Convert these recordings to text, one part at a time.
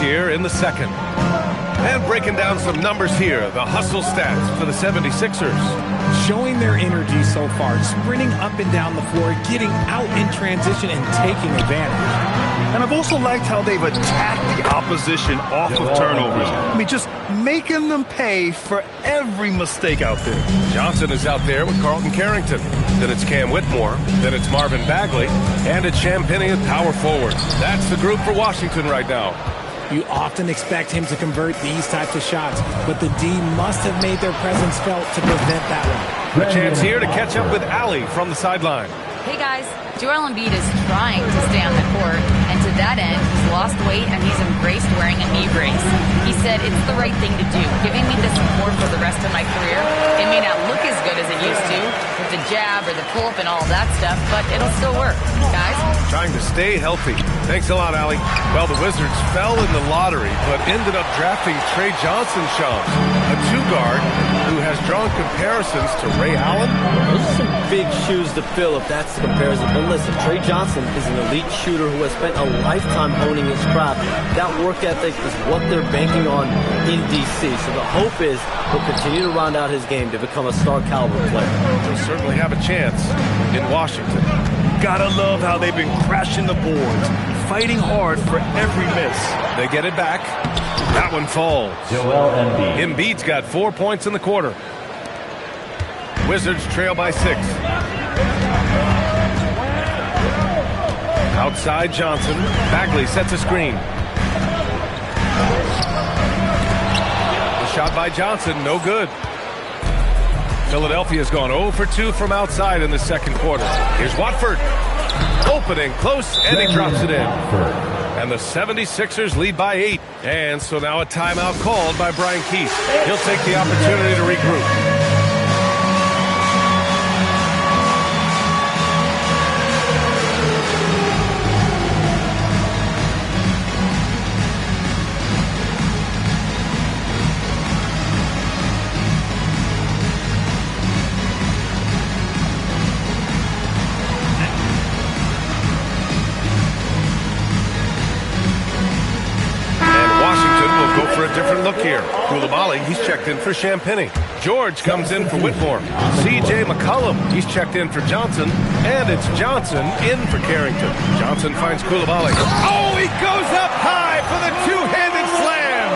here in the second. And breaking down some numbers here, the hustle stats for the 76ers. Showing their energy so far, sprinting up and down the floor, getting out in transition and taking advantage. And I've also liked how they've attacked the opposition off of turnovers. I mean, just making them pay for every mistake out there. Johnson is out there with Carlton Carrington. Then it's Cam Whitmore. Then it's Marvin Bagley. And it's Champagnie at power forward. That's the group for Washington right now. You often expect him to convert these types of shots, but the D must have made their presence felt to prevent that one. A chance here to catch up with Ali from the sideline. Hey guys, Joel Embiid is trying to stay on the court, and to that end, he's lost weight and he's embraced wearing a knee brace. He said it's the right thing to do, giving me the support for the rest of my career. It may not look as good as it used to, with the jab or the pull-up and all that stuff, but it'll still work. Guys? Trying to stay healthy. Thanks a lot, Ali. Well, the Wizards fell in the lottery, but ended up drafting Trey Johnson, Shams, a two-guard who has drawn comparisons to Ray Allen. Those are some big shoes to fill if that's the comparison. But listen, Trey Johnson is an elite shooter who has spent a lifetime honing his craft. That work ethic is what they're banking on in D.C. So the hope is he'll continue to round out his game to become a star caliber player. He'll certainly have a chance in Washington. Gotta love how they've been crashing the boards, fighting hard for every miss. They get it back. That one falls. Joel Embiid. Embiid's got 4 points in the quarter. Wizards trail by 6. Outside Johnson. Bagley sets a screen. The shot by Johnson, no good. Philadelphia's gone 0 for 2 from outside in the second quarter. Here's Watford. Opening close, and he drops it in. And the 76ers lead by 8. And so now a timeout called by Brian Keith. He'll take the opportunity to regroup. For a different look here. Coulibaly, he's checked in for Champagnie. George comes in for Whitmore. C.J. McCollum, he's checked in for Johnson. And it's Johnson in for Carrington. Johnson finds Coulibaly. Oh, he goes up high for the two-handed slam.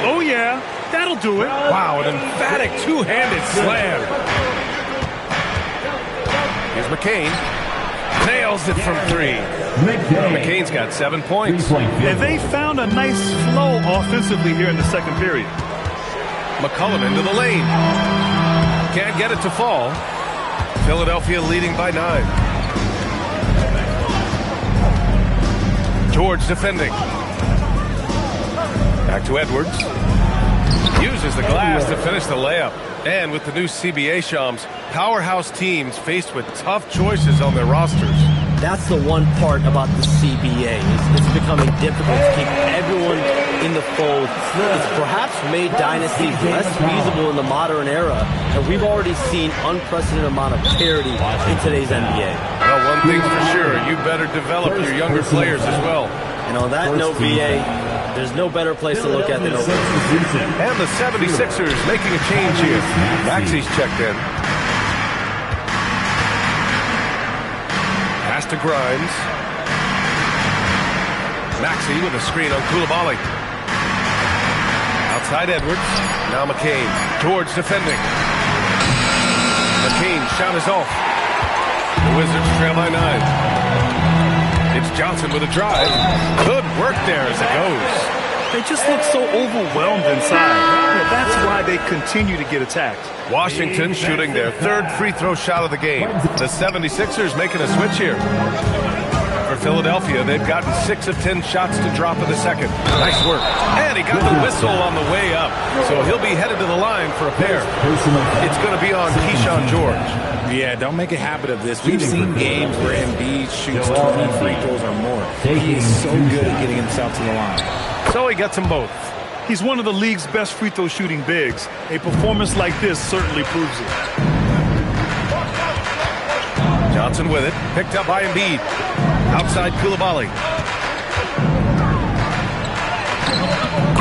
Oh, yeah, that'll do it. Wow, an emphatic two-handed slam. Here's McCain. Nails it from 3. McCain's got 7 points. And they found a nice flow offensively here in the second period. McCollum into the lane. Can't get it to fall. Philadelphia leading by 9. George defending. Back to Edwards. Uses the glass to finish the layup. And with the new CBA, Shams, powerhouse teams faced with tough choices on their rosters. That's the one part about the CBA. It's becoming difficult to keep everyone in the fold. It's perhaps made dynasties less feasible in the modern era, and we've already seen unprecedented amount of parity in today's NBA. Well, one thing's for sure, you better develop your younger players as well. And on that note, BA, there's no better place to look at than over. And the 76ers making a change here. Maxey's checked in. Pass to Grimes. Maxey with a screen on Coulibaly. Outside Edwards. Now McCain. George defending. McCain's shot is off. The Wizards trail by 9. It's Johnson with a drive. Good work there as it goes. They just look so overwhelmed inside. Yeah, that's why they continue to get attacked. Washington shooting their 3rd free throw shot of the game. The 76ers making a switch here. For Philadelphia, they've gotten 6 of 10 shots to drop in the second. Nice work. And he got the whistle on the way up. So he'll be headed to the line for a pair. It's going to be on Keyshawn George. Yeah, don't make a habit of this. We've seen games where Embiid shoots 20 free throws or more. He is so good at getting himself to the line. So he gets them both. He's one of the league's best free throw shooting bigs. A performance like this certainly proves it. Johnson with it. Picked up by Embiid. Outside Coulibaly.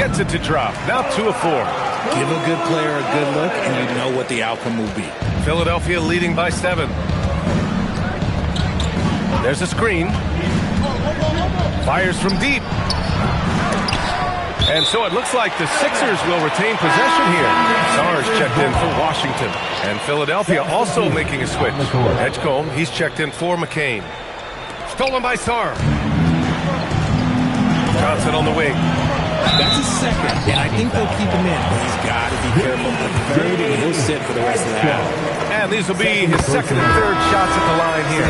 Gets it to drop. Now 2 of 4. Give a good player a good look, and you know what the outcome will be. Philadelphia leading by 7. There's a screen. Fires from deep. And so it looks like the Sixers will retain possession here. Sarr's checked in for Washington. And Philadelphia also making a switch. Edgecombe, he's checked in for McCain. Stolen by Sarr. Johnson on the wing. That's his second, and I think they'll keep him in, but he's got to be careful. The third, and he'll sit for the rest of the half. And these will be his second and third shots at the line here.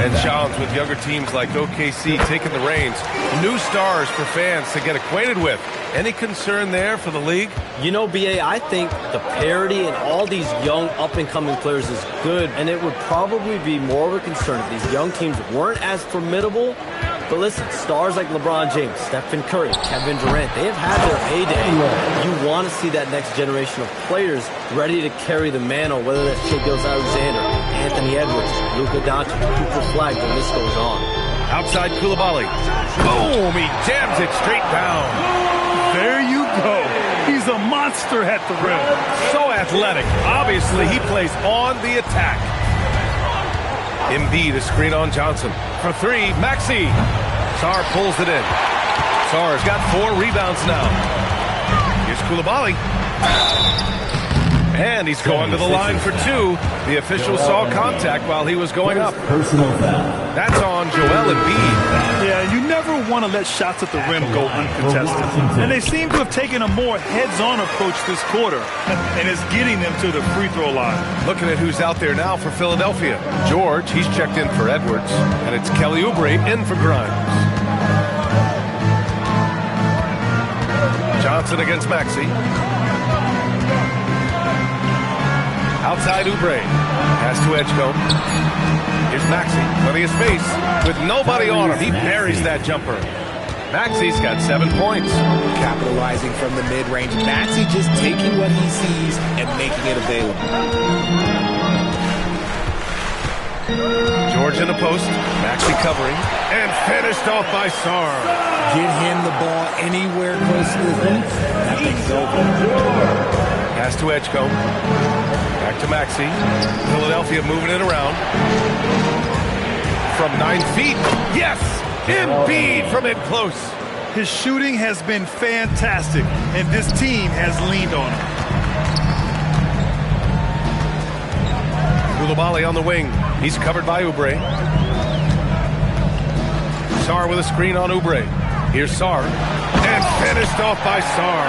And Shams, with younger teams like OKC taking the reins, new stars for fans to get acquainted with. Any concern there for the league? You know, BA, I think the parity in all these young up-and-coming players is good, and it would probably be more of a concern if these young teams weren't as formidable. But listen, stars like LeBron James, Stephen Curry, Kevin Durant, they have had their heyday. You want to see that next generation of players ready to carry the mantle, whether that's Shai Gilgeous-Alexander, Anthony Edwards, Luka Doncic, Cooper Flag, the list goes on. Outside Coulibaly. Boom! He jams it straight down. There you go. He's a monster at the rim. So athletic. Obviously, he plays on the attack. Embiid, a screen on Johnson. For 3, Maxey. Sarr pulls it in. Sarr's got 4 rebounds now. Here's Coulibaly. And he's going to the line for 2. The official saw contact while he was going up. Personal foul. That's on Joel Embiid. Yeah, you never want to let shots at the rim go uncontested. And they seem to have taken a more heads-on approach this quarter, and it's getting them to the free throw line. Looking at who's out there now for Philadelphia. George, he's checked in for Edwards. And it's Kelly Oubre in for Grimes. Johnson against Maxey. Outside Oubre. Pass to Edgecombe. Here's Maxey. Plenty of space. With nobody on him, he buries that jumper. Maxey's got 7 points. Capitalizing from the mid-range. Maxey just taking what he sees and making it available. George in the post. Maxey covering. And finished off by Sarr. Get him the ball anywhere close to the rim. That thing's over. Pass to Edgecombe. Back to Maxey. Philadelphia moving it around. From 9 feet. Yes! Embiid from in close. His shooting has been fantastic, and this team has leaned on him. Coulibaly on the wing. He's covered by Oubre. Sarr with a screen on Oubre. Here's Sarr. And finished off by Sarr.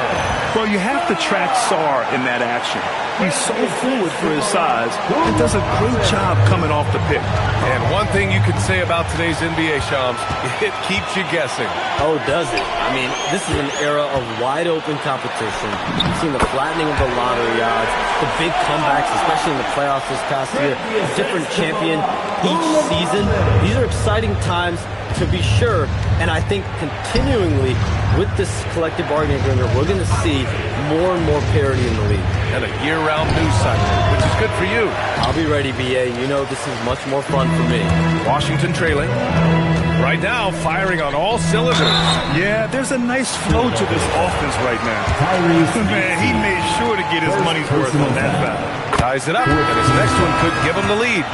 Well, you have to track Sarr in that action. He's so fluid for his size and does a great job coming off the pick. And one thing you could say about today's NBA, Shams, it keeps you guessing. Oh, does it? I mean, this is an era of wide-open competition. We've seen the flattening of the lottery odds, the big comebacks, especially in the playoffs this past year, a different champion each season. These are exciting times, to be sure, and I think continuingly with this collective bargaining agreement, we're going to see more and more parity in the league. And a year-round news cycle, which is good for you. I'll be ready, BA. You know this is much more fun for me. Washington trailing. Right now, firing on all cylinders. Yeah, there's a nice flow to this offense right now. Man, he made sure to get his money's worth on that foul. Ties it up, and his next one could give him the lead.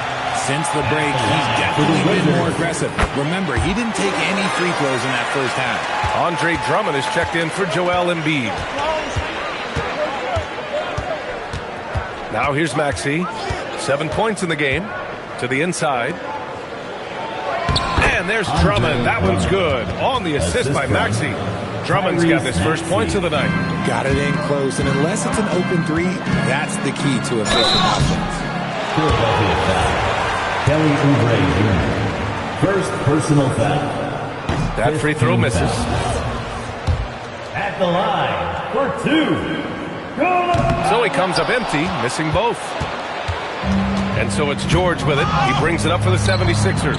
Since the break, he's definitely been more aggressive. Remember, he didn't take any free throws in that first half. Andre Drummond is checked in for Joel Embiid. Now here's Maxey. 7 points in the game. To the inside. And there's Drummond. That one's good. On the assist by Maxey. Drummond's got his first points of the night. Got it in close, and unless it's an open 3, that's the key to efficient offense. Kelly Oubre Jr. First personal foul. That free throw misses. At the line for 2. So he comes up empty, missing both. And so it's George with it. He brings it up for the 76ers.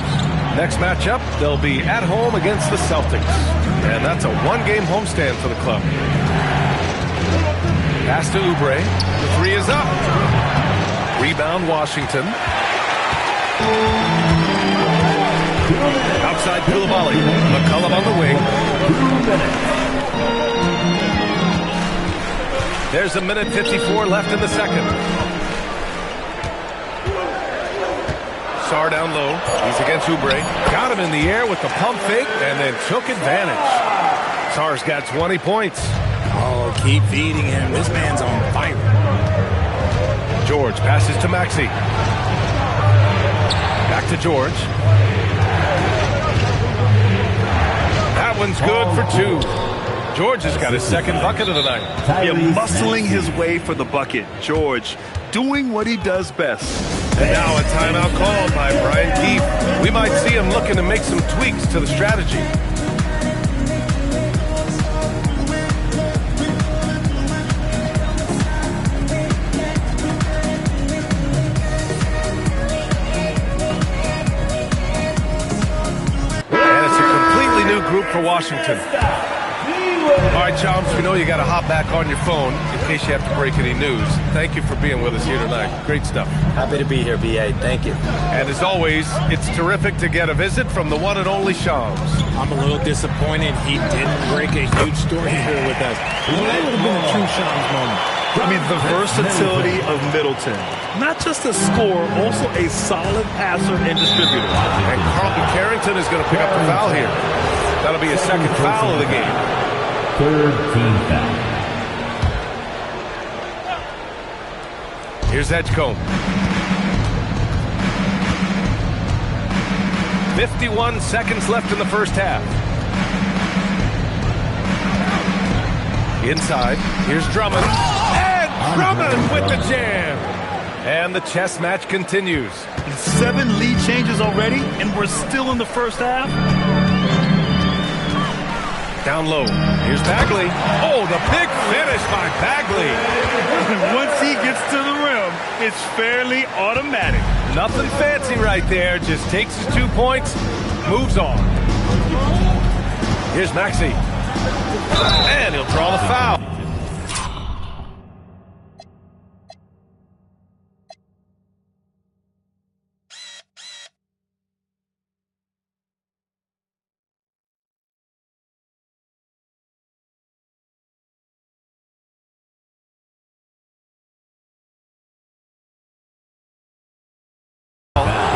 Next matchup, they'll be at home against the Celtics. And that's a one-game homestand for the club. Pass to Oubre. The 3 is up. Rebound, Washington. Outside Coulibaly. McCollum on the wing. There's a minute 54 left in the second. Sarr down low. He's against Oubre. Got him in the air with the pump fake and then took advantage. Sarr's got 20 points. Oh, keep feeding him. This man's on fire. George passes to Maxey. Back to George. That one's good for 2. George has got his second bucket of the night. Yeah, muscling his way for the bucket. George doing what he does best. And now a timeout called by Brian Keefe. We might see him looking to make some tweaks to the strategy. And it's a completely new group for Washington. All right, Chomps, we know you got to hop back on your phone in case you have to break any news. Thank you for being with us here tonight. Great stuff. Happy to be here, B.A. Thank you. And as always, it's terrific to get a visit from the one and only Shams. I'm a little disappointed he didn't break a huge story here with us. That would have been a true Shams moment. I mean, the versatility of Middleton. Not just a scorer, also a solid passer and distributor. And Carlton Carrington is going to pick up the foul here. That'll be his second foul of the game. Third team foul. Here's Edgecombe. 51 seconds left in the first half. Inside, here's Drummond. And Drummond with the jam. And the chess match continues. 7 lead changes already, and we're still in the first half. Down low. Here's Bagley. Oh, the big finish by Bagley. Once he gets to the rim, it's fairly automatic. Nothing fancy right there. Just takes his 2 points, moves on. Here's Maxey. And he'll draw the foul.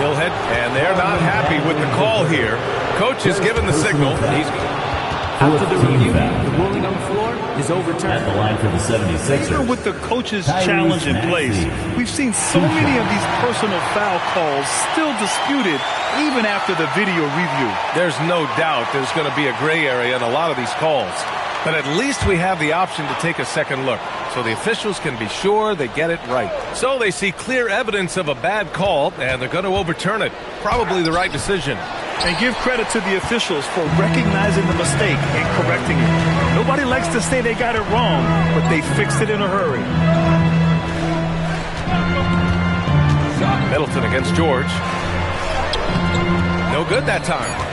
Hillhead, and they're not happy with the call here. Coach has given the signal. After the review, The ruling on the floor is overturned. at the line for the 76ers. Even with the coach's challenge in place, we've seen so many of these personal foul calls still disputed even after the video review. There's no doubt there's going to be a gray area in a lot of these calls. But at least we have the option to take a second look, so the officials can be sure they get it right. So they see clear evidence of a bad call, and they're going to overturn it. Probably the right decision. And give credit to the officials for recognizing the mistake and correcting it. Nobody likes to say they got it wrong, but they fixed it in a hurry. Middleton against George. No good that time.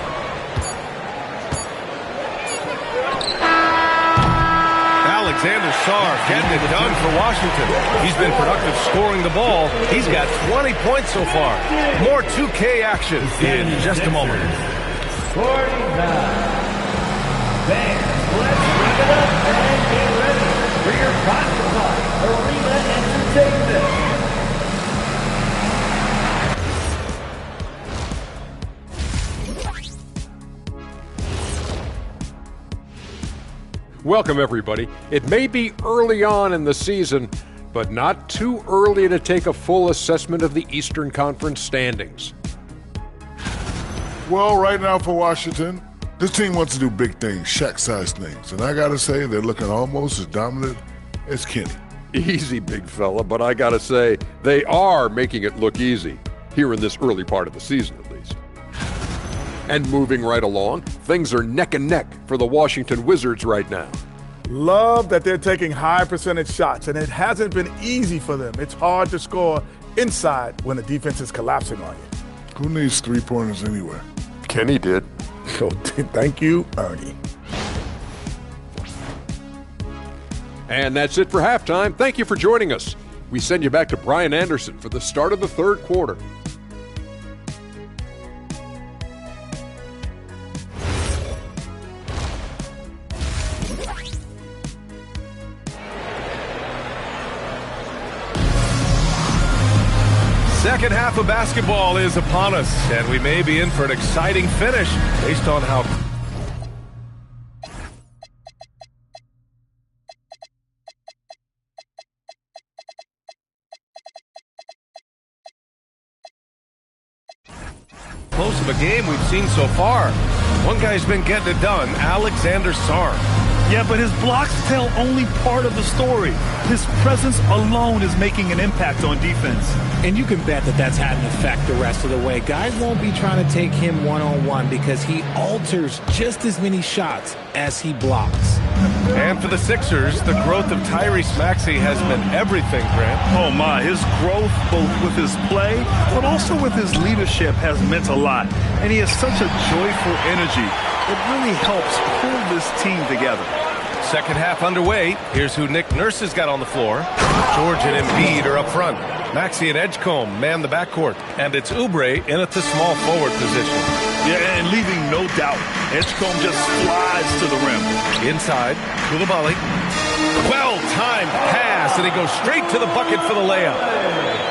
Alexander Sarr getting it done for Washington. He's been productive scoring the ball. He's got 20 points so far. More 2K action in just a moment. 49. Fans, let's wrap it up and get ready for your 5 o'clock Arena Entertainment. Welcome, everybody. It may be early on in the season, but not too early to take a full assessment of the Eastern Conference standings. Well, right now for Washington, this team wants to do big things, Shaq-sized things. And I got to say, they're looking almost as dominant as Kenny. Easy, big fella, but I gotta say, they are making it look easy, here in this early part of the season at least. And moving right along, things are neck and neck for the Washington Wizards right now. Love that they're taking high percentage shots, and it hasn't been easy for them. It's hard to score inside when the defense is collapsing on you. Who needs three-pointers anywhere? Kenny did. So thank you, Ernie. And that's it for halftime. Thank you for joining us. We send you back to Brian Anderson for the start of the third quarter. Second half of basketball is upon us, and we may be in for an exciting finish based on how... close of a game we've seen so far. One guy's been getting it done, Alexander Sarr. Yeah, but his blocks tell only part of the story. His presence alone is making an impact on defense. And you can bet that that's had an effect the rest of the way. Guys won't be trying to take him one-on-one because he alters just as many shots as he blocks. And for the Sixers, the growth of Tyrese Maxey has been everything, Grant. Oh my, his growth both with his play, but also with his leadership has meant a lot. And he has such a joyful energy. It really helps pull this team together. Second half underway. Here's who Nick Nurse has got on the floor. George and Embiid are up front. Maxey and Edgecombe man the backcourt. And it's Oubre in at the small forward position. Yeah, and leaving no doubt. Edgecombe just flies to the rim. Inside, Coulibaly. Well-timed pass, and he goes straight to the bucket for the layup.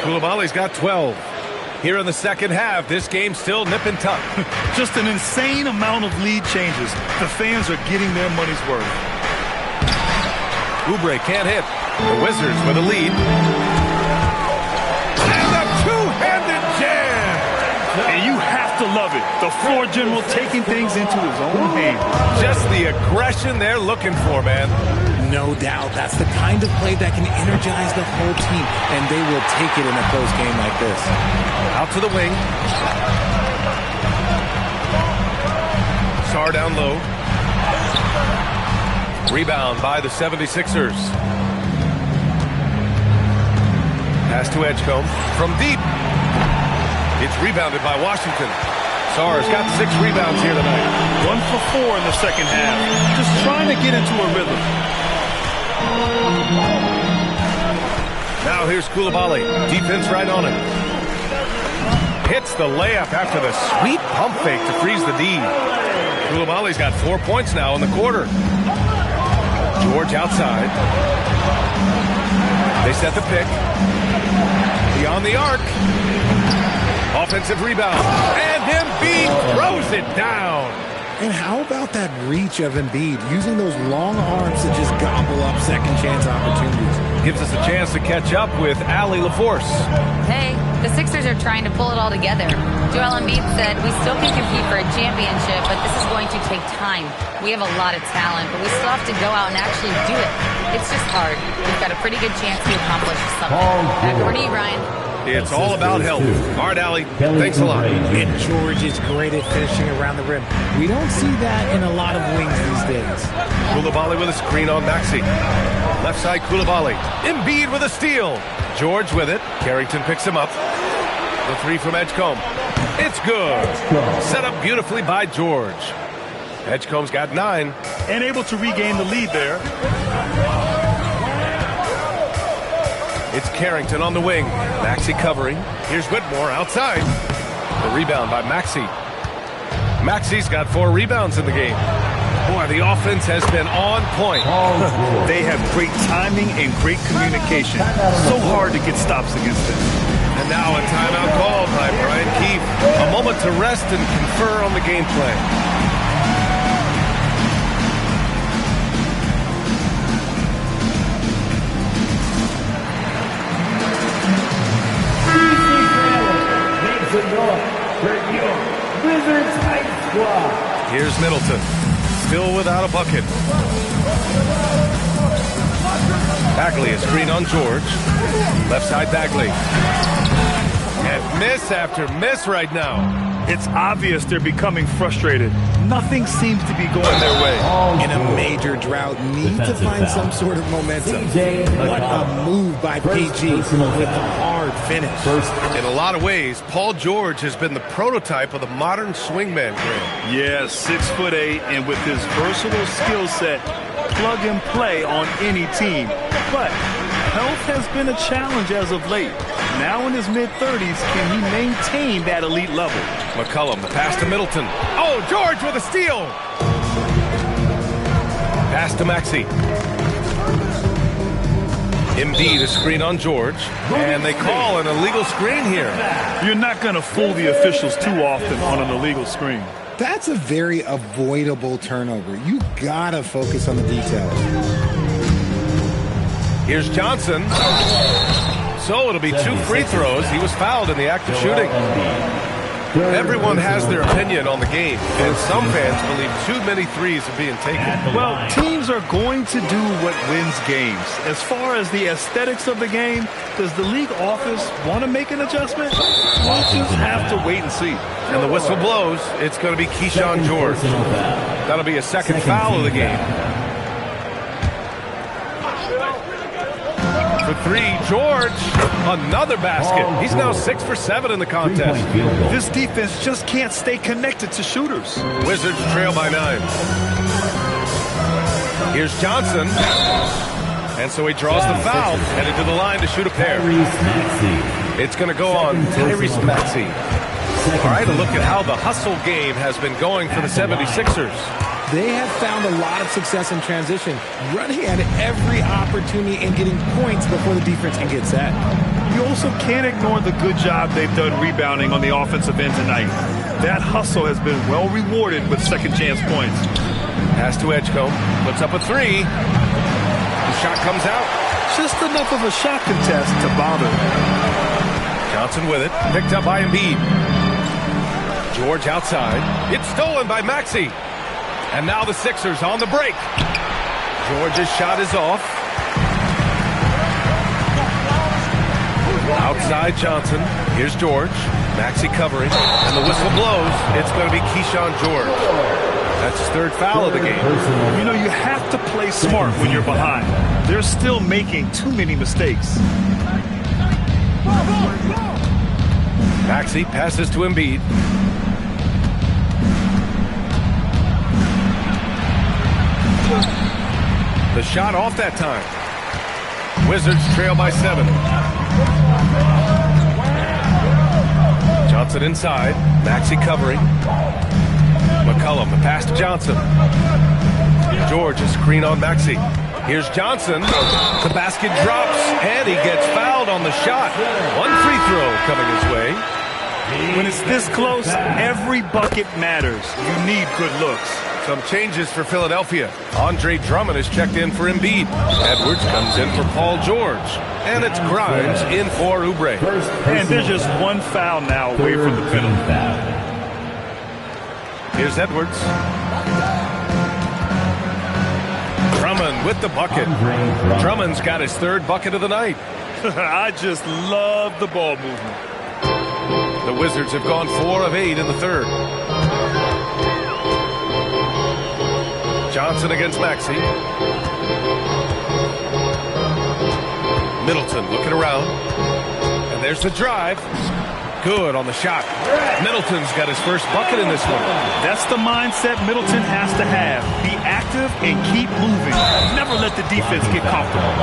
Coulibaly's got 12. Here in the second half, this game's still nip and tuck. Just an insane amount of lead changes. The fans are getting their money's worth. Oubre can't hit. The Wizards with a lead. And a two-handed jam! And you have to love it. The floor general taking things into his own hands. Just the aggression they're looking for, man. No doubt. That's the kind of play that can energize the whole team, and they will take it in a close game like this. Out to the wing. Sarr down low. Rebound by the 76ers. Pass to Edgecombe from deep. It's rebounded by Washington. Sarr's got 6 rebounds here tonight. 1 for 4 in the second half. Just trying to get into a rhythm. Now here's Coulibaly. Defense right on him. Hits the layup after the sweet pump fake to freeze the D. Coulibaly's got 4 points now in the quarter. George outside. They set the pick. Beyond the arc. Offensive rebound. And Embiid throws it down. And how about that reach of Embiid, using those long arms to just gobble up second chance opportunities? Gives us a chance to catch up with Allie LaForce. Hey, the Sixers are trying to pull it all together. Joel Embiid said, we still can compete for a championship, but this is going to take time. We have a lot of talent, but we still have to go out and actually do it. It's just hard. We've got a pretty good chance to accomplish something. Back over to you, Ryan. It's all about health. All right, Allie, thanks a lot. And George is great at finishing around the rim. We don't see that in a lot of wings these days. Coulibaly with a screen on Maxey. Left side, Coulibaly. Embiid with a steal. George with it. Carrington picks him up. The 3 from Edgecombe. It's good. Set up beautifully by George. Edgecombe's got 9. And able to regain the lead there. It's Carrington on the wing. Maxey covering. Here's Whitmore outside. The rebound by Maxey. Maxey's got 4 rebounds in the game. Boy, the offense has been on point. They have great timing and great communication. So hard to get stops against them. And now a timeout called by Brian Keefe. A moment to rest and confer on the game plan. Here's Middleton, still without a bucket. Bagley, a screen on George. Left side, Bagley. And miss after miss right now. It's obvious they're becoming frustrated. Nothing seems to be going their way. In a major drought, need to find some sort of momentum. What a move by PG with a hard finish. In a lot of ways, Paul George has been the prototype of the modern swingman. Yeah, 6'8", and with his versatile skill set, plug and play on any team. But health has been a challenge as of late. Now in his mid-30s, can he maintain that elite level? McCollum, the pass to Middleton. Oh, George with a steal! Pass to Maxey. Embiid a screen on George, and they call an illegal screen here. You're not going to fool the officials too often on an illegal screen. That's a very avoidable turnover. You gotta focus on the details. Here's Johnson. So it'll be 2 free throws. He was fouled in the act of shooting. Everyone has their opinion on the game, and some fans believe too many threes are being taken. Well, teams are going to do what wins games. As far as the aesthetics of the game, does the league office want to make an adjustment? We'll just have to wait and see. And the whistle blows. It's going to be Keyshawn George. That'll be a second foul of the game. For 3, George, another basket. He's now 6 for 7 in the contest. This defense just can't stay connected to shooters. Wizards trail by 9. Here's Johnson. And so he draws the foul, headed to the line to shoot a pair. It's going to go on Tyrese Maxey. All right, a look at how the hustle game has been going for the 76ers. They have found a lot of success in transition, running at every opportunity and getting points before the defense can get set. You also can't ignore the good job they've done rebounding on the offensive end tonight. That hustle has been well rewarded with second chance points. Pass to Edgecombe, puts up a 3. The shot comes out. Just enough of a shot contest to bother. Johnson with it, picked up by Embiid. George outside. It's stolen by Maxey. And now the Sixers on the break. George's shot is off. Outside Johnson. Here's George. Maxey covering. And the whistle blows. It's going to be Keyshawn George. That's his 3rd foul of the game. You know, you have to play smart when you're behind. They're still making too many mistakes. Maxey passes to Embiid. The shot off that time. Wizards trail by 7. Johnson inside. Maxey covering. McCollum, the pass to Johnson. George, a screen on Maxey. Here's Johnson. The basket drops, and he gets fouled on the shot. 1 free throw coming his way. When it's this close, every bucket matters. You need good looks. Some changes for Philadelphia. Andre Drummond is checked in for Embiid. Edwards comes in for Paul George. And it's Grimes in for Oubre. And there's just 1 foul now away from the penalty. Here's Edwards. Drummond with the bucket. Drummond's got his 3rd bucket of the night. I just love the ball movement. The Wizards have gone 4 of 8 in the 3rd. Johnson against Maxey. Middleton looking around. And there's the drive. Good on the shot. Middleton's got his 1st bucket in this one. That's the mindset Middleton has to have. Be active and keep moving. Never let the defense get comfortable.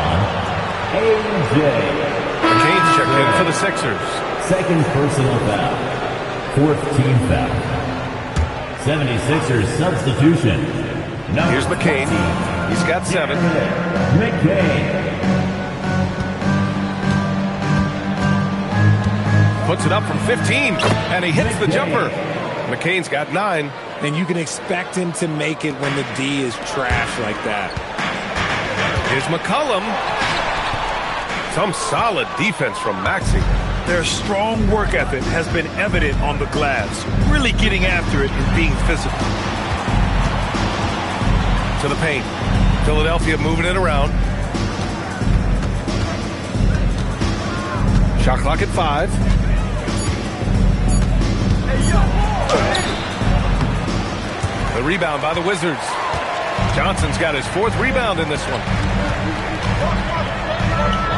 McCain's checked in for the Sixers. 2nd personal foul. 4th team foul. 76ers substitution. Here's McCain. He's got 7. McCain. Puts it up from 15, and he hits the jumper. McCain's got 9. And you can expect him to make it when the D is trash like that. Here's McCollum. Some solid defense from Maxey. Their strong work ethic has been evident on the glass. Really getting after it and being physical. To the paint. Philadelphia moving it around. Shot clock at 5. The rebound by the Wizards. Johnson's got his 4th rebound in this one.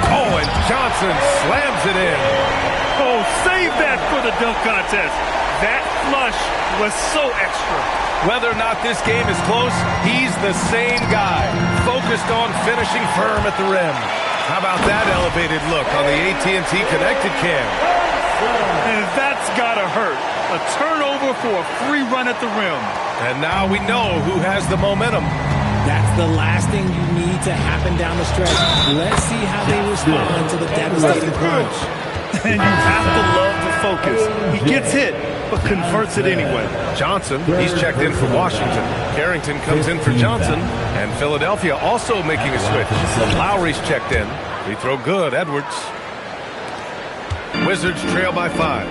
Oh, and Johnson slams it in. Oh, save that for the dunk contest. That flush was so extra. Whether or not this game is close, he's the same guy, focused on finishing firm at the rim. How about that elevated look on the AT&T Connected Cam? And that's gotta hurt. A turnover for a free run at the rim. And now we know who has the momentum. That's the last thing you need to happen down the stretch. Let's see how they respond to the devastating punch. And you have to love the focus. He gets hit, but converts it anyway. Johnson, he's checked in for Washington. Carrington comes in for Johnson. And Philadelphia also making a switch. Lowry's checked in. Free throw good, Edwards. Wizards trail by 5.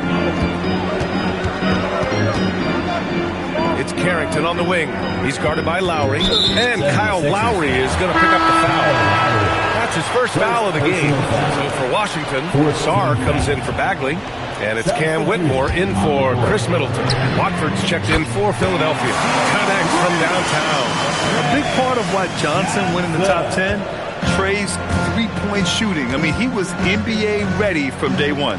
It's Carrington on the wing. He's guarded by Lowry. And Kyle Lowry is going to pick up the foul. That's his first foul of the game. So for Washington, Sarr comes in for Bagley. And it's Cam Whitmore in for Chris Middleton. Watford's checked in for Philadelphia. Connects from downtown. A big part of why Johnson went in the top 10, Trey's three-point shooting. I mean, he was NBA ready from day one.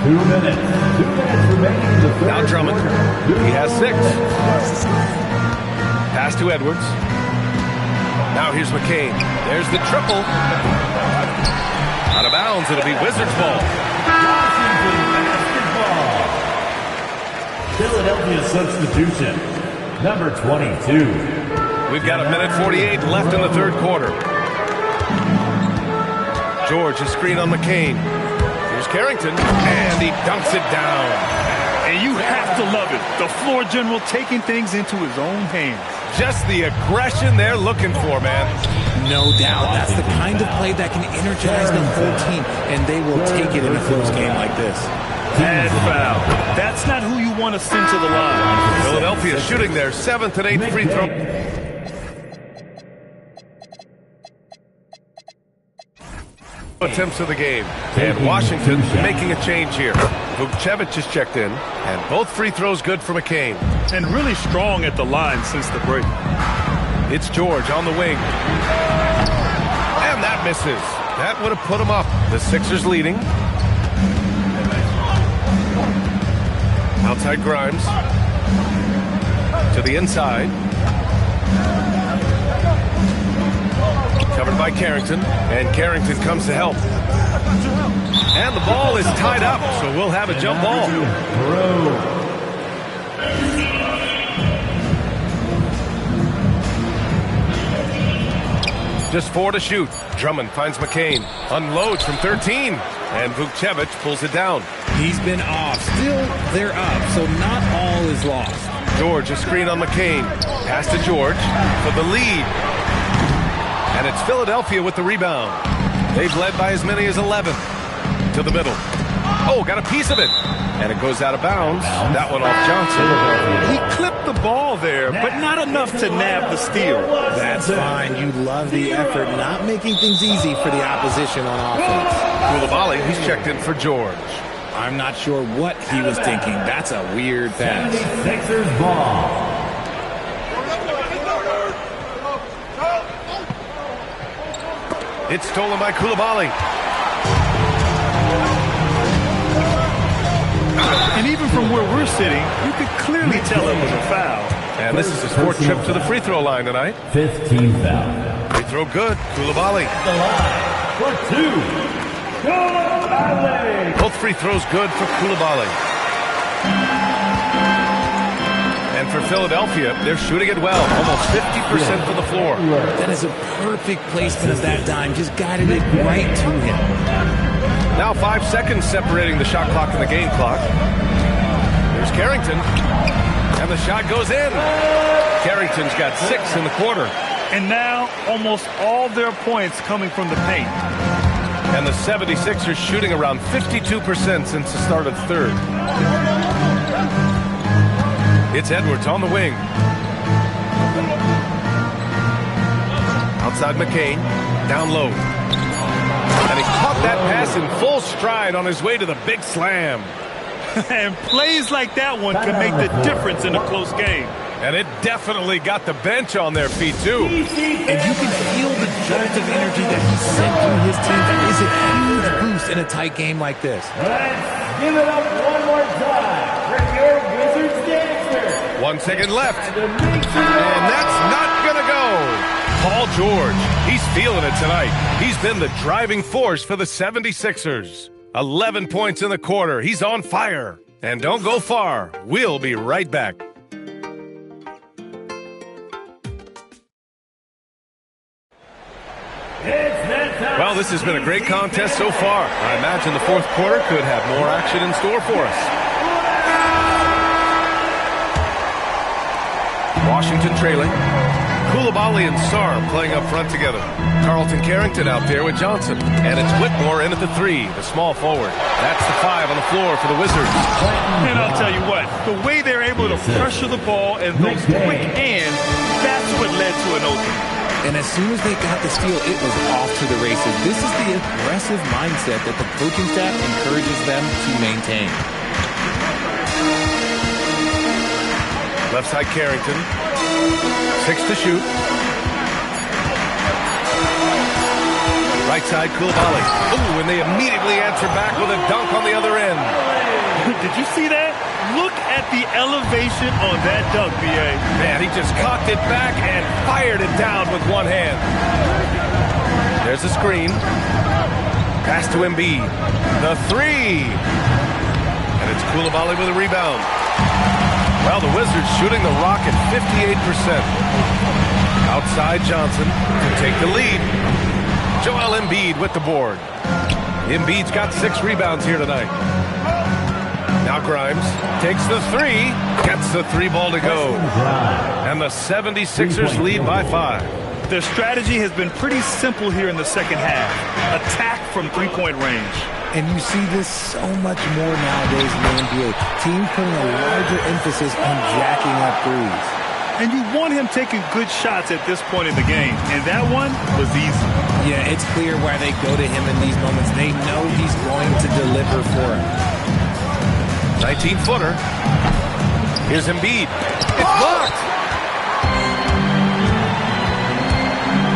2 minutes. 2 minutes remaining in the third. Now Drummond. He has 6. Pass to Edwards. Now here's McCain. There's the triple. Out of bounds. It'll be Wizards ball. Philadelphia substitution, number 22. We've got 1:48 left in the third quarter. George, a screen on McCain. Here's Carrington, and he dunks it down. And you have to love it. The floor general taking things into his own hands. Just the aggression they're looking for, man. No doubt. That's the kind of play that can energize the whole team, and they will take it in a close game like this. Bad foul. That's not who you want to send to the line. Philadelphia shooting their 7th and 8th free throw. Attempts of the game. And Washington making a change here. Vukcevic is checked in, and both free throws good for McCain. And really strong at the line since the break. It's George on the wing. And that misses. That would have put him up. The Sixers leading. Outside Grimes. To the inside. Covered by Carrington. And Carrington comes to help. And the ball is tied up, so we'll have a jump ball. Just 4 to shoot. Drummond finds McCain. Unloads from 13. And Vukcevic pulls it down. He's been off. Still, they're up, so not all is lost. George, a screen on McCain. Pass to George for the lead. And it's Philadelphia with the rebound. They've led by as many as 11. To the middle. Oh, got a piece of it. And it goes out of bounds. That one off Johnson. He clipped the ball there, but not enough to nab the steal. That's fine. You love the effort, not making things easy for the opposition on offense. Koulibaly, he's checked in for George. I'm not sure what he was thinking. That's a weird pass. Sixers ball. It's stolen by Koulibaly. And even from where we're sitting, you could clearly tell it was a foul. And this is his 4th trip to the free throw line tonight. 5th team foul. Free throw good. Koulibaly. The line for 2. Koulibaly. Both free throws good for Koulibaly. And for Philadelphia, they're shooting it well. Almost 50% for the floor. That is a perfect placement of that dime. Just guided it right to him. Now 5 seconds separating the shot clock and the game clock. There's Carrington. And the shot goes in. Carrington's got 6 in the quarter. And now almost all their points coming from the paint. And the 76ers shooting around 52% since the start of the third. It's Edwards on the wing. Outside McCain. Down low. And he caught that pass in full stride on his way to the big slam. And plays like that one can make the difference in a close game. And it definitely got the bench on their feet, too. And you can feel the jolt of energy that he sent through his team. That is a huge boost in a tight game like this. Let's give it up one more time for your Wizards dancer. 1 second left. And that's not going to go. Paul George, he's feeling it tonight. He's been the driving force for the 76ers. 11 points in the quarter. He's on fire. And don't go far. We'll be right back. Well, this has been a great contest so far. I imagine the fourth quarter could have more action in store for us. Washington trailing. Coulibaly and Sarr playing up front together. Carlton Carrington out there with Johnson. And it's Whitmore in at the 3, the small forward. That's the 5 on the floor for the Wizards. And I'll tell you what, the way they're able to pressure the ball and those quick hands, that's what led to an opening. And as soon as they got the steal, it was off to the races. This is the aggressive mindset that the coaching staff encourages them to maintain. Left side Carrington. 6 to shoot. Right side Coulibaly. Ooh, and they immediately answer back with a dunk on the other end. Did you see that? Look at the elevation on that dunk, B.A. Man, he just cocked it back and fired it down with one hand. There's the screen. Pass to Embiid. The 3. And it's Coulibaly with a rebound. Well, the Wizards shooting the rock at 58%. Outside Johnson to take the lead. Joel Embiid with the board. Embiid's got 6 rebounds here tonight. Now Grimes takes the 3. Gets the 3 ball to go. And the 76ers lead by 5. Their strategy has been pretty simple here in the second half. Attack from three-point range. And you see this so much more nowadays in the NBA. Teams putting a larger emphasis on jacking up threes. And you want him taking good shots at this point in the game. And that one was easy. Yeah, it's clear why they go to him in these moments. They know he's going to deliver for him. 19-footer. Here's Embiid. It's blocked.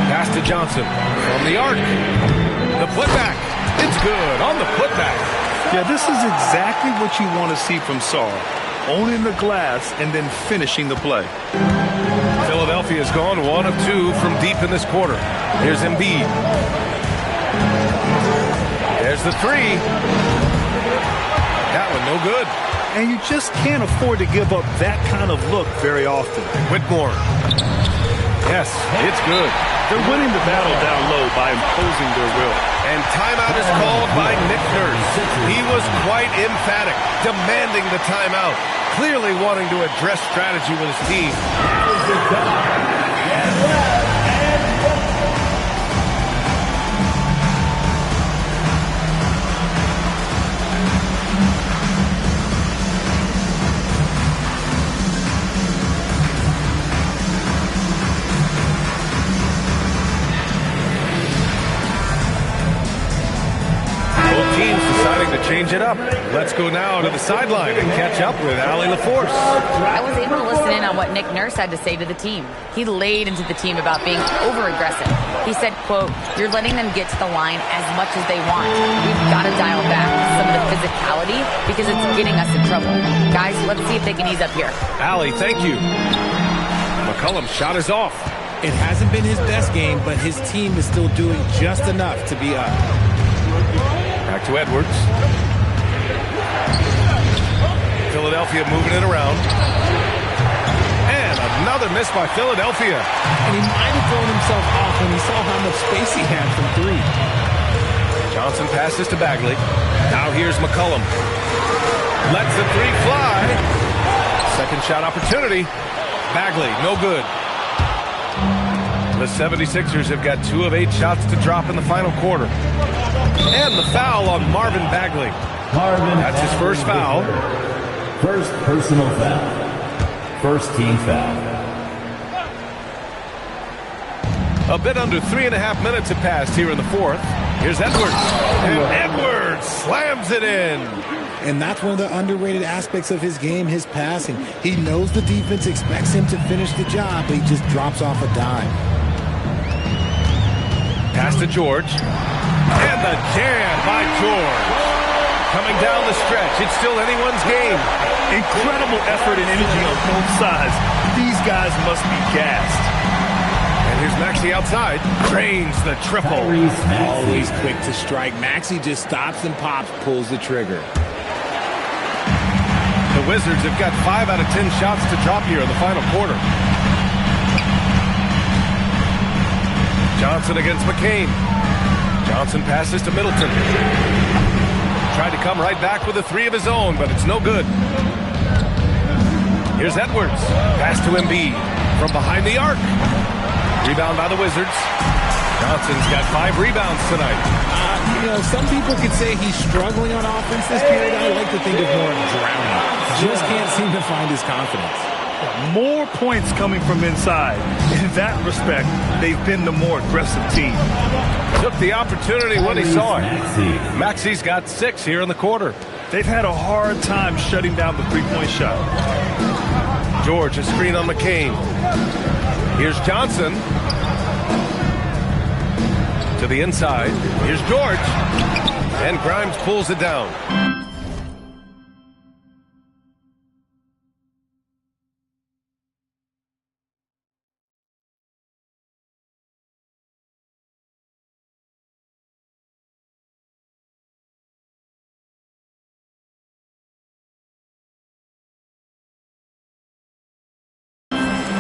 Pass to Johnson from the arc. The putback. It's good on the putback. Yeah, this is exactly what you want to see from Sarr. Owning the glass and then finishing the play. Philadelphia's gone 1 of 2 from deep in this quarter. Here's Embiid. There's the 3. That one no good. And you just can't afford to give up that kind of look very often. Whitmore. Yes, it's good. They're winning the battle down low by imposing their will. And timeout is called by Nick Nurse. He was quite emphatic, demanding the timeout, clearly wanting to address strategy with his team. To change it up. Let's go now to the sideline and catch up with Allie LaForce. I was able to listen in on what Nick Nurse had to say to the team. He laid into the team about being over-aggressive. He said, quote, "You're letting them get to the line as much as they want. We've got to dial back some of the physicality because it's getting us in trouble. Guys, let's see if they can ease up here." Allie, thank you. McCollum's shot is off. It hasn't been his best game, but his team is still doing just enough to be up. Back to Edwards. Philadelphia moving it around. And another miss by Philadelphia. And he might have thrown himself off when he saw how much space he had from 3. Johnson passes to Bagley. Now here's McCollum. Lets the 3 fly. Second shot opportunity. Bagley, no good. The 76ers have got 2 of 8 shots to drop in the final quarter. And the foul on Marvin Bagley. That's his first foul. First personal foul. First team foul. A bit under 3.5 minutes have passed here in the fourth. Here's Edwards. And Edwards slams it in. And that's one of the underrated aspects of his game, his passing. He knows the defense expects him to finish the job, but he just drops off a dime. Pass to George. And the jam by George. Coming down the stretch. It's still anyone's game. Incredible effort and energy on both sides. These guys must be gassed. And here's Maxey outside. Drains the triple. Always quick to strike. Maxey just stops and pops, pulls the trigger. The Wizards have got 5 out of 10 shots to drop here in the final quarter. Johnson against McCain. Johnson passes to Middleton. Tried to come right back with a three of his own, but it's no good. Here's Edwards. Pass to Embiid from behind the arc. Rebound by the Wizards. Johnson's got 5 rebounds tonight. Some people could say he's struggling on offense this period. I like to think of more of drowning. Just can't seem to find his confidence. More points coming from inside. In that respect, they've been the more aggressive team. Took the opportunity when he saw it. Maxi's got 6 here in the quarter. They've had a hard time shutting down the three-point shot. George, a screen on McCain. Here's Johnson. To the inside. Here's George. And Grimes pulls it down.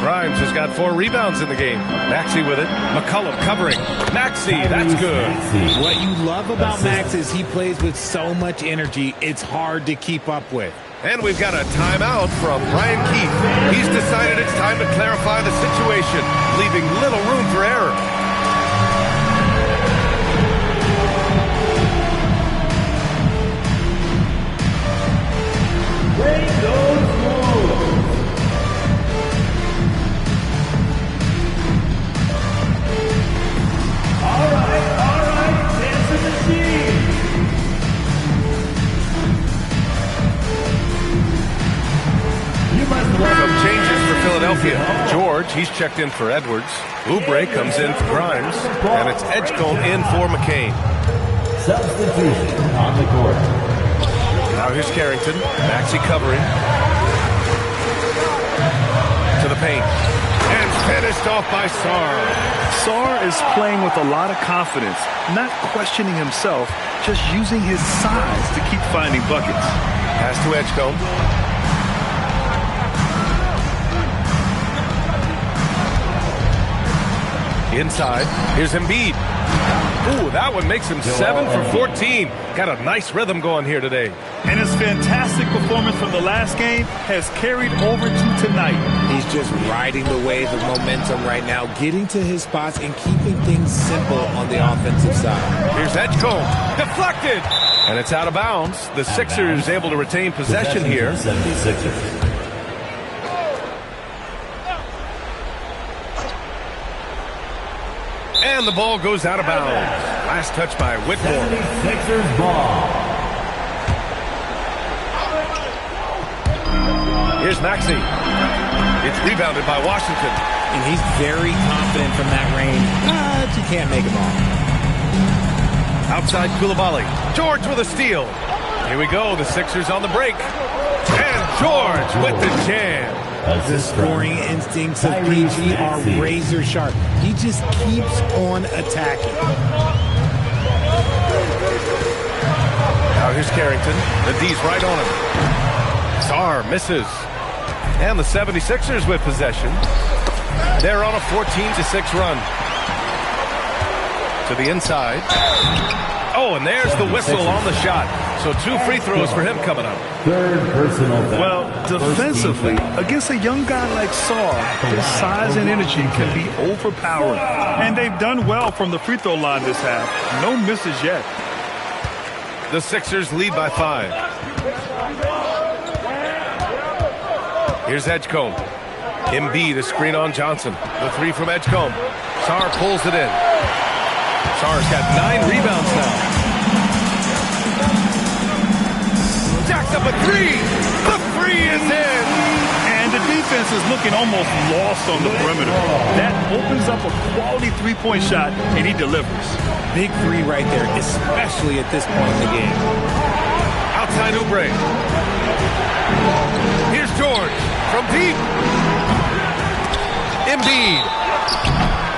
Grimes has got 4 rebounds in the game. Maxey with it. McCollum covering. Maxey, that's good. What you love about Max is he plays with so much energy, it's hard to keep up with. And we've got a timeout from Brian Keith. He's decided it's time to clarify the situation, leaving little room for error. Bring those moves. All right, dancing machine. You must Some changes for Philadelphia. George, he's checked in for Edwards. Oubre comes in for Grimes. And it's Edgecombe in for McCain. Substitution on the court. Now here's Carrington. Maxey covering. To the paint. And finished off by Sarr. Sarr is playing with a lot of confidence, not questioning himself, just using his size to keep finding buckets. Pass to Edgecombe. Inside. Here's Embiid. Ooh, that one makes him 7 for 14. Got a nice rhythm going here today. And his fantastic performance from the last game has carried over to tonight. He's just riding the wave of momentum right now, getting to his spots and keeping things simple on the offensive side. Here's Edgecombe. Deflected. And it's out of bounds. The Sixers able to retain possession here. 76ers. And the ball goes out of bounds. Last touch by Whitmore. 76ers ball. Here's Maxey. It's rebounded by Washington. And he's very confident from that range, but you can't make him all. Outside Coulibaly. George with a steal. Here we go. The Sixers on the break. And George with the jam. The scoring instincts of PG are razor sharp. He just keeps on attacking. Now here's Carrington. The D's right on him. Sarr misses. And the 76ers with possession. They're on a 14-6 run. To the inside. Oh, and there's the whistle on the shot. So 2 free throws for him coming up. Third personal foul. Well, defensively, against a young guy like Sarr, his size and energy can be overpowering. And they've done well from the free throw line this half. No misses yet. The Sixers lead by 5. Here's Edgecombe. Embiid, a screen on Johnson. The 3 from Edgecombe. Sarr pulls it in. Sarr's got 9 rebounds now. Jacks up a 3. The 3 is in. And the defense is looking almost lost on the perimeter. That opens up a quality three-point shot, and he delivers. Big 3 right there, especially at this point in the game. Outside Oubre. Here's George from deep. Embiid.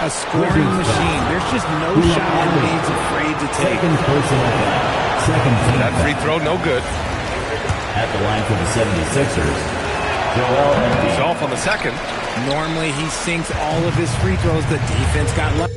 A scoring machine. There's just no shot Embiid's afraid to take. Second personal foul. Second team That free throw, no good. at the line for the 76ers. Joel Embiid. He's off on the second. Normally he sinks all of his free throws. The defense got lucky.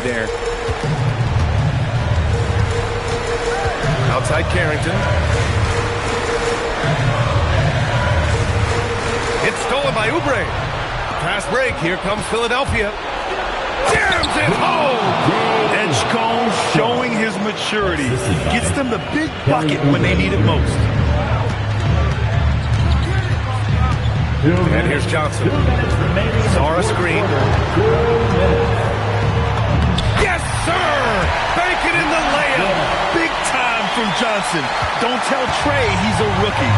there. Outside Carrington. It's stolen by Oubre. Fast break. Here comes Philadelphia. Jams it home. Edgecombe showing his maturity. Gets them the big bucket when they need it most. And here's Johnson. Zara screen. Yes, sir! Bank it in the layup. Big time from Johnson. Don't tell Trey he's a rookie.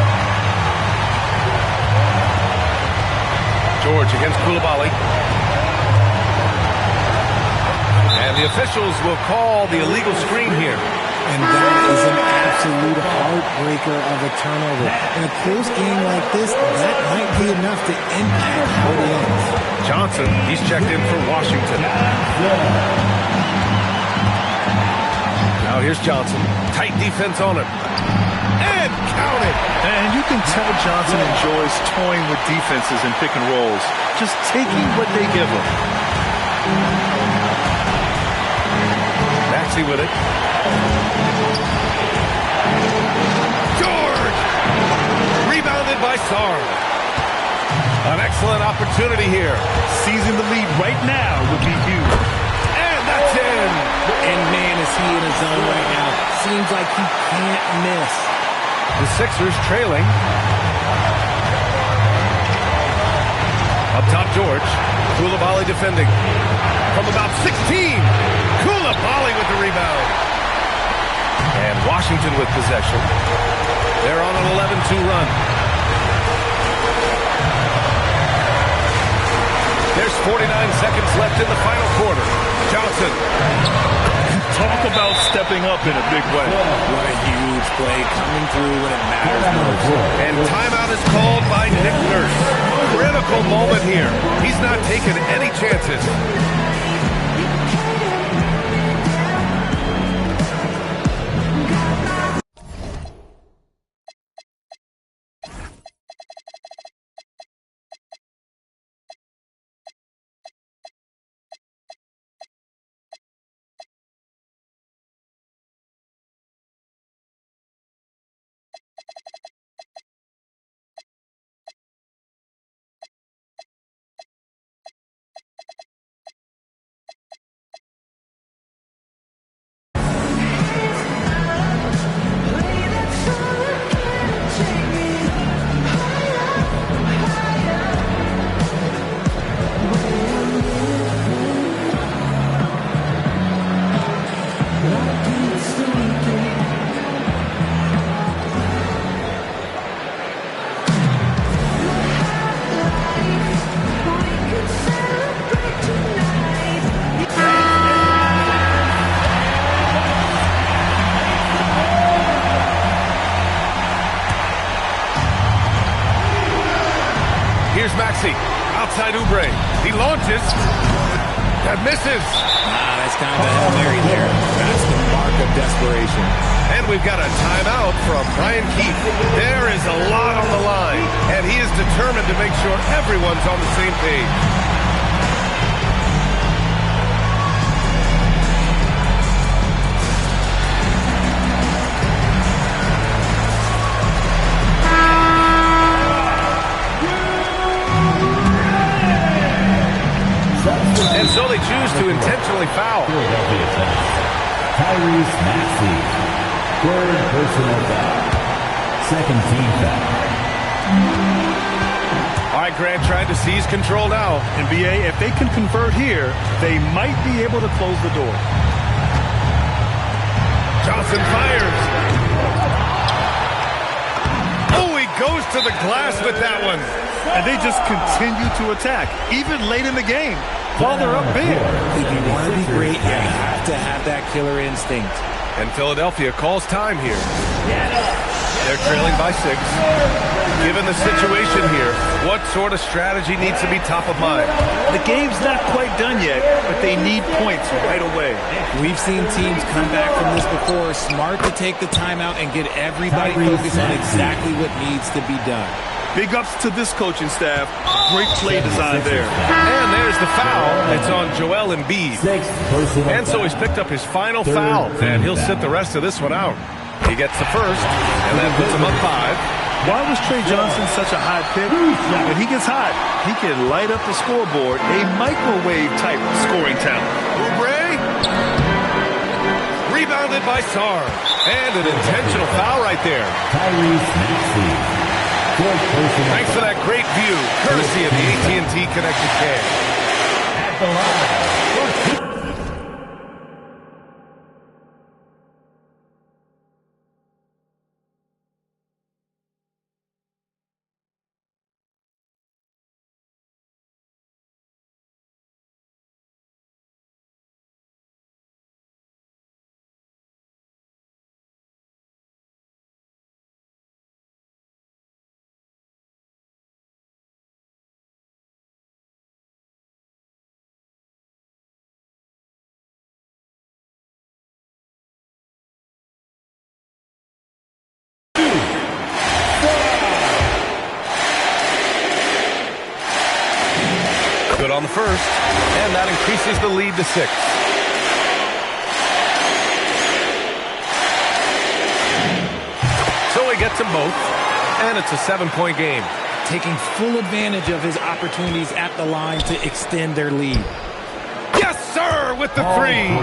George against Koulibaly. And the officials will call the illegal screen here. And that is an absolute heartbreaker of a turnover. In a close game like this, that might be enough to impact how it ends. Johnson, he's checked in for Washington. Now here's Johnson. Tight defense on it. And count it. And you can tell Johnson enjoys toying with defenses and pick and rolls. Just taking what they give him. Maxey with it. George! Rebounded by Sarr. An excellent opportunity here. Seizing the lead right now would be huge. And that's in. And man, is he in his zone right now. Seems like he can't miss. The Sixers trailing. Up top, George. Koulibaly defending. From about 16. Koulibaly with the rebound. And Washington with possession. They're on an 11-2 run. There's 49 seconds left in the final quarter. Johnson. Talk about stepping up in a big way. What a huge play coming through when it matters most. And timeout is called by Nick Nurse. Critical moment here. He's not taking any chances. Here's Maxey. Outside Oubre. He launches. That misses. That's kind of a Hail Mary there. That's the mark of desperation. And we've got a timeout from Brian Keefe. There is a lot on the line, and he is determined to make sure everyone's on the same page. And so they choose to intentionally foul. Tyrese Maxey, third personal foul, second team foul. All right, Grant trying to seize control now. NBA, if they can convert here, they might be able to close the door. Johnson fires. Oh, he goes to the glass with that one. And they just continue to attack, even late in the game. While they're up big. If you want to be great, you have to have that killer instinct. And Philadelphia calls time here. They're trailing by 6. Given the situation here, what sort of strategy needs to be top of mind? The game's not quite done yet, but they need points right away. We've seen teams come back from this before. Smart to take the timeout and get everybody focused on exactly what needs to be done. Big ups to this coaching staff. Great play design there. And there's the foul. It's on Joel Embiid. And so he's picked up his final foul, and he'll sit the rest of this one out. He gets the first, and that puts him up 5. Why was Trey Johnson such a hot pick? When he gets hot, he can light up the scoreboard, a microwave-type scoring talent. Oubre. Rebounded by Sarr. And an intentional foul right there. Thanks for that great view, courtesy of the AT&T Connected Care. At the line. Good on the first, and that increases the lead to 6. So he gets them both, and it's a 7-point game. Taking full advantage of his opportunities at the line to extend their lead. Yes, sir, with the 3.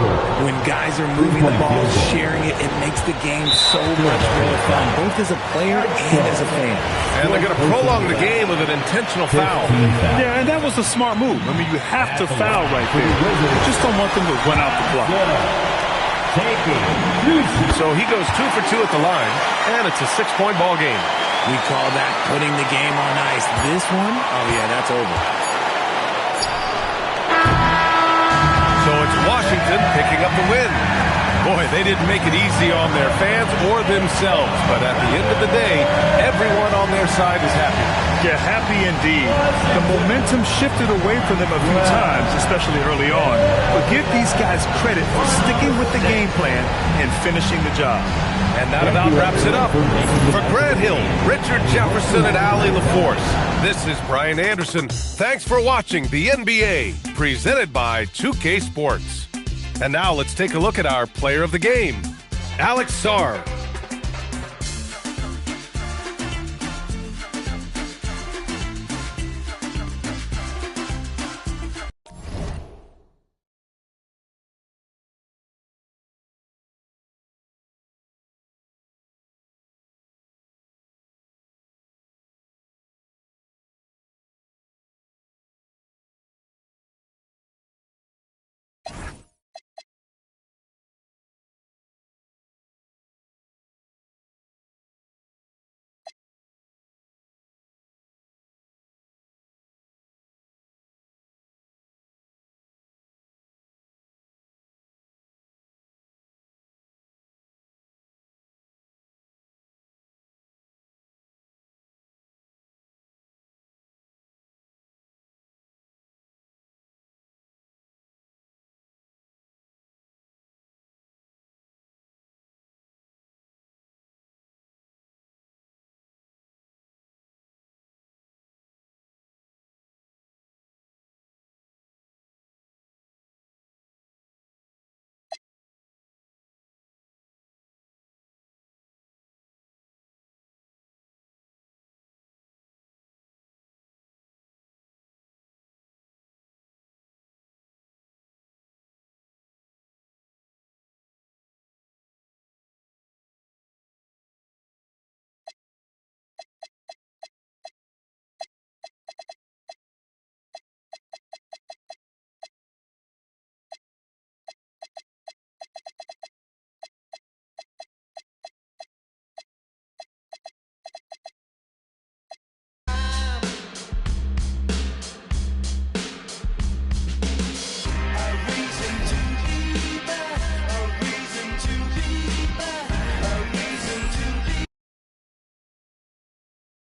When guys are moving the ball, sharing it, it makes the game so much more fun, both as a player and as a fan. And they're going to prolong the game with an intentional foul. Yeah, and that was a smart move. I mean, you have to foul right there. You just don't want them to run out the clock. So he goes 2 for 2 at the line, and it's a 6-point ball game. We call that putting the game on ice. This one, oh yeah, that's over. So it's Washington picking up the win. Boy, they didn't make it easy on their fans or themselves, but at the end of the day, everyone on their side is happy. Yeah, happy indeed. The momentum shifted away from them a few times, especially early on. But give these guys credit for sticking with the game plan and finishing the job. And that about wraps it up. For Grant Hill, Richard Jefferson, and Allie LaForce, this is Brian Anderson. Thanks for watching the NBA, presented by 2K Sports. And now let's take a look at our player of the game, Alex Sarr.